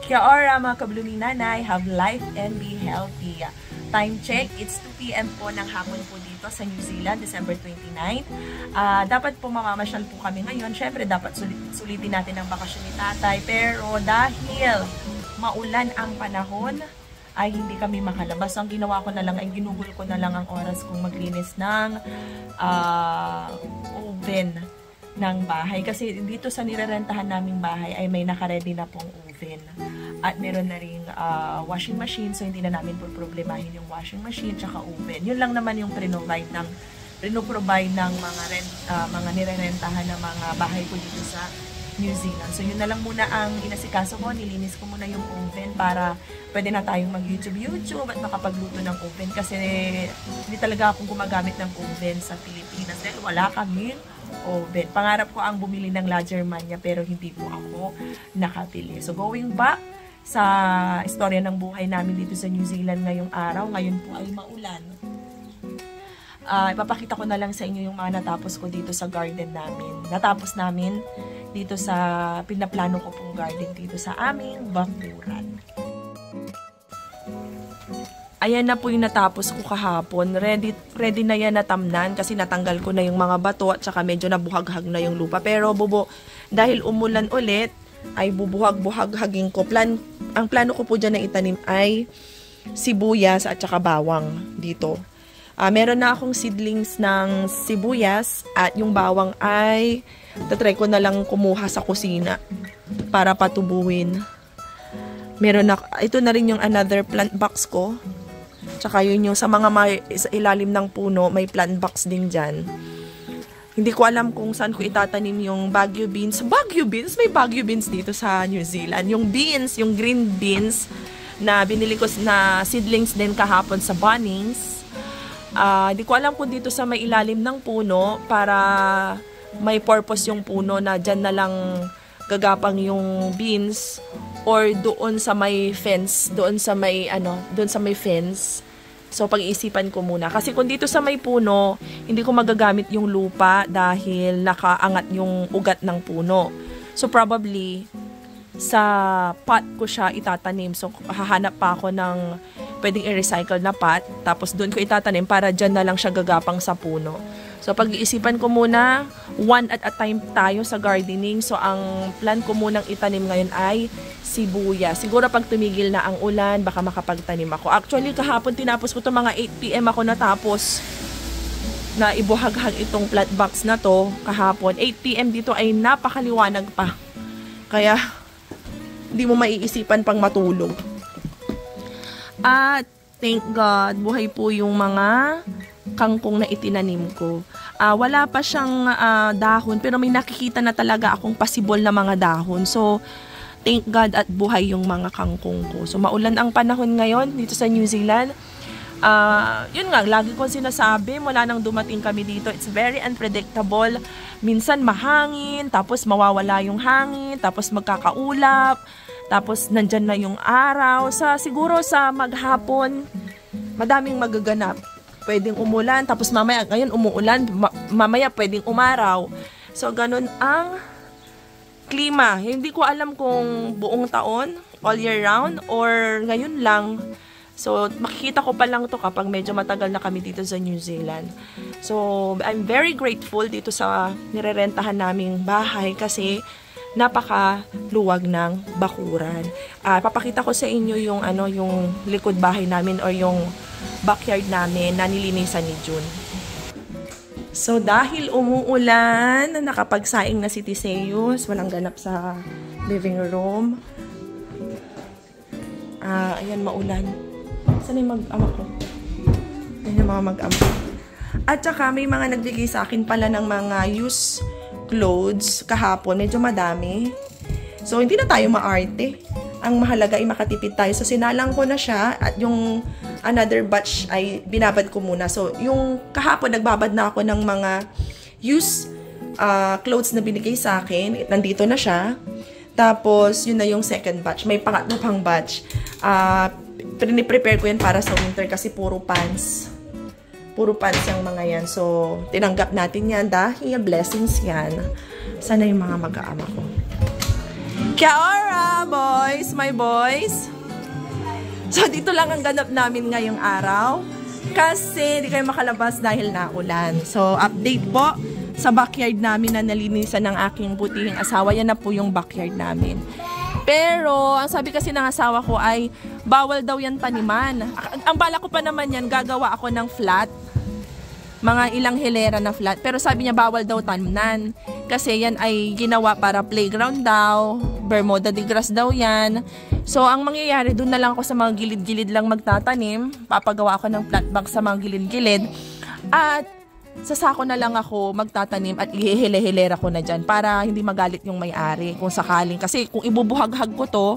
Kia ora mga kabluming nanay, have life and be healthy. Time check, it's 2 PM po ng hapon po dito sa New Zealand, December 29. Dapat po mamamasyal po kami ngayon. Syempre, dapat sulitin natin ang bakasyon ni tatay. Pero dahil maulan ang panahon, ay hindi kami makalabas. Ang ginawa ko na lang ay ginugol ko na lang ang oras kong maglinis ng oven ng bahay. Kasi dito sa nirerentahan naming bahay ay may nakaredy na pong oven. At meron na ring washing machine, so hindi na namin po problemahin yung washing machine tsaka oven. Yun lang naman yung provide ng mga nirerentahan ng mga bahay ko dito sa New Zealand. So yun na lang muna ang inasikaso ko. Nilinis ko muna yung oven para pwede na tayong mag-YouTube at makapagluto ng oven. Kasi hindi talaga akong gumagamit ng oven sa Pilipinas dahil wala kaming oven. Pangarap ko ang bumili ng Lagermania pero hindi po ako nakabili. So going back sa istorya ng buhay namin dito sa New Zealand ngayong araw. Ngayon po ay maulan. Ipapakita ko na lang sa inyo yung mga natapos ko dito sa garden namin. Natapos namin dito sa pinaplano ko pong garden dito sa aming bakuran. Ayan na po yung natapos ko kahapon. Ready na yan natamnan kasi natanggal ko na yung mga bato at saka medyo nabuhaghag na yung lupa. Pero dahil umulan ulit, ay bubuhag-buhaghagin ko. Ang plano ko po dyan na itanim ay sibuyas at saka bawang dito. Meron na akong seedlings ng sibuyas at yung bawang ay tatry ko na lang kumuha sa kusina para patubuhin. Ito na rin yung another plant box ko. Tsaka yun yung sa mga sa ilalim ng puno, may plant box din dyan. Hindi ko alam kung saan ko itatanim yung Baguio beans. Baguio beans? May Baguio beans dito sa New Zealand. Yung beans, yung green beans na binili ko na seedlings din kahapon sa Bunnings. Hindi ko alam kung dito sa may ilalim ng puno para may purpose yung puno na dyan na lang gagapang yung beans or doon sa may fence, doon sa may fence. So, pag-iisipan ko muna. Kasi kung dito sa may puno, hindi ko magagamit yung lupa dahil nakaangat yung ugat ng puno. So, probably, sa pot ko siya itatanim. So, hahanap pa ako ng pwedeng i-recycle na pot. Tapos, doon ko itatanim para dyan na lang siya gagapang sa puno. So, pag-iisipan ko muna, one at a time tayo sa gardening. So, ang plan ko munang itanim ngayon ay sibuyas. Siguro pag tumigil na ang ulan, baka makapagtanim ako. Actually, kahapon tinapos ko ito, mga 8 PM ako natapos na ibuhaghag itong plant box na to kahapon. 8 PM dito ay napakaliwanag pa. Kaya, hindi mo maiisipan pang matulog. At, thank God, buhay po yung mga kangkong na itinanim ko. Wala pa siyang dahon, pero may nakikita na talaga akong pasibol na mga dahon. So, thank God at buhay yung mga kangkong ko. So, maulan ang panahon ngayon dito sa New Zealand. Yun nga, lagi ko sinasabi, mula nang dumating kami dito, it's very unpredictable. Minsan mahangin, tapos mawawala yung hangin, tapos magkakaulap, tapos nandyan na yung araw. Siguro sa maghapon, madaming magaganap. Pwedeng umulan, tapos mamaya, ngayon umuulan, mamaya pwedeng umaraw. So, ganun ang klima. Hindi ko alam kung buong taon, all year round, or ngayon lang. So, makikita ko pa lang to kapag medyo matagal na kami dito sa New Zealand. So, I'm very grateful dito sa nirerentahan naming bahay kasi napakaluwag ng bakuran. Papakita ko sa inyo yung likod bahay namin or yung backyard namin na nilinisan ni June. So, dahil umuulan, nakapagsaing na si Tiseus, walang ganap sa living room. Ayan, maulan. Saan yung mag-ama ko? Ayan yung mga mag-ama. At saka, may mga nagbigay sa akin pala ng mga used clothes kahapon. Medyo madami. So, hindi na tayo maarte. Ang mahalaga ay makatipid tayo. So, sinalang ko na siya at yung another batch ay binabad ko muna. So, yung kahapon, nagbabad na ako ng mga used clothes na binigay sa akin. Nandito na siya. Tapos, yun na yung second batch. May pangatlo pang batch. Prepare ko yan para sa winter kasi puro pants. Puro pants yung mga yan. So, tinanggap natin yan dahil blessings yan. Sana yung mga mag-aama ko. Kia ora, boys! my boys. So, dito lang ang ganap namin ngayong araw. Kasi, di kayo makalabas dahil naulan. So, update po sa backyard namin na nalinisan ng aking butihing asawa. Yan na po yung backyard namin. Pero, ang sabi kasi ng asawa ko ay, bawal daw yan taniman. Ang bala ko pa naman yan, gagawa ako ng flat. Mga ilang hilera na flat. Pero sabi niya, bawal daw taniman. Kasi yan ay ginawa para playground daw. Bermuda de grass daw yan. So, ang mangyayari, doon na lang ako sa mga gilid-gilid lang magtatanim. Papagawa ako ng flat box sa mga gilid-gilid. At, sa sako na lang ako magtatanim at ihihile-hilera ko na dyan para hindi magalit yung may-ari kung sakaling. Kasi kung ibubuhag-hag ko to,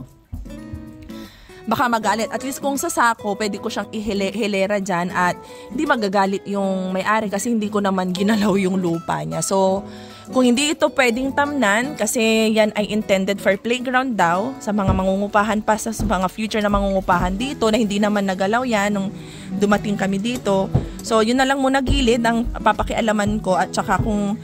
baka magalit. At least kung sa sako, pwede ko siyang ihilera dyan at hindi magagalit yung may-ari kasi hindi ko naman ginalaw yung lupa niya. So, kung hindi ito pwedeng tamnan kasi yan ay intended for playground daw sa mga mangungupahan pa sa mga future na mangungupahan dito na hindi naman nagalaw yan nung dumating kami dito. So, yun na lang muna gilid ang papakialaman ko at saka kung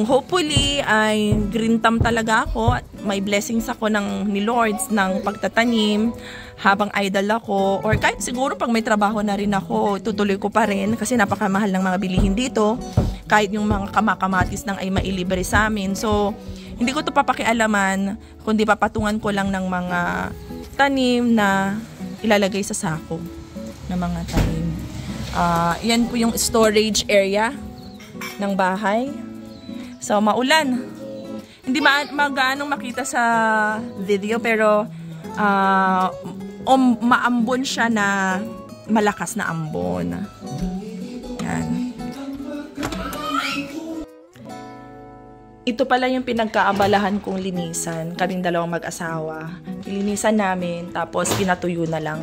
hopefully ay green thumb talaga ako at may blessings ako ni Lords ng pagtatanim habang idle ako or kahit siguro pag may trabaho na rin ako tutuloy ko pa rin kasi napakamahal ng mga bilihin dito kahit yung mga kamakamatis nang ay mailibre sa amin. So hindi ko to papakialaman kundi papatungan ko lang ng mga tanim na ilalagay sa sako na mga tanim. Yan po yung storage area ng bahay. So, maulan. Hindi magaanong makita sa video pero maambon siya na malakas na ambon. Yan. Ito pala yung pinagkaabalahan kong linisan. Kaming dalawang mag-asawa. Linisan namin tapos pinatuyo na lang.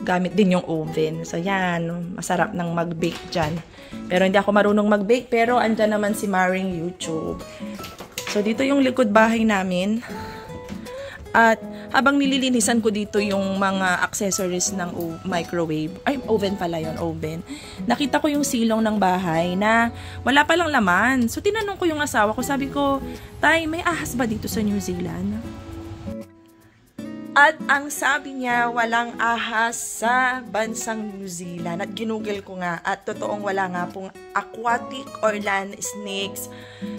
Gamit din yung oven. So, yan. Masarap nang mag-bake dyan. Pero hindi ako marunong mag-bake. Pero, andyan naman si Maring YouTube. So, dito yung likod bahay namin. At, habang nililinisan ko dito yung mga accessories ng microwave. Ay, oven pala yun, oven. Nakita ko yung silong ng bahay na wala palang laman. So, tinanong ko yung asawa ko. Sabi ko, Tay, may ahas ba dito sa New Zealand? At ang sabi niya, walang ahas sa bansang New Zealand. At ginugol ko nga, at totoong wala nga pong aquatic or land snakes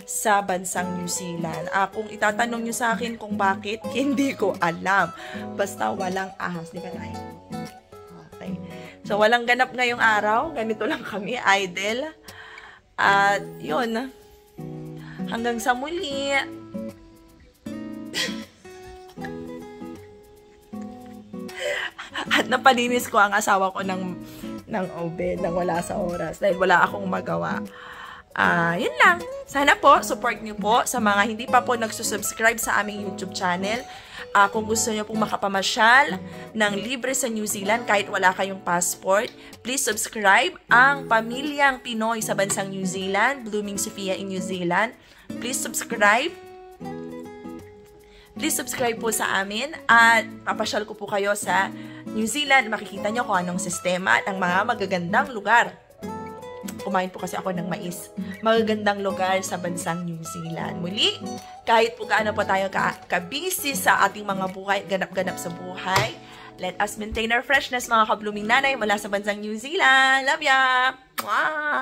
sa bansang New Zealand. Kung itatanong niyo sa akin kung bakit, hindi ko alam. Basta walang ahas. Di ba tayo? Okay. So, walang ganap ngayong araw. Ganito lang kami, idle. At yun, hanggang sa muli. At napalinis ko ang asawa ko ng oven nang wala sa oras dahil wala akong magawa. Yun lang. Sana po, support niyo po sa mga hindi pa po nagsusubscribe sa aming YouTube channel. Kung gusto niyo pong makapamasyal ng libre sa New Zealand kahit wala kayong passport, please subscribe ang Pamilyang Pinoy sa bansang New Zealand, Blooming Sophia in New Zealand. Please subscribe. Please subscribe po sa amin at papasyal ko po kayo sa New Zealand. Makikita nyo kung anong sistema at ang mga magagandang lugar. Kumain po kasi ako ng mais. Magagandang lugar sa bansang New Zealand. Muli, kahit po gaano po tayo ka-busy sa ating mga buhay, ganap-ganap sa buhay, let us maintain our freshness mga ka-blooming nanay mula sa bansang New Zealand. Love ya! Mwah!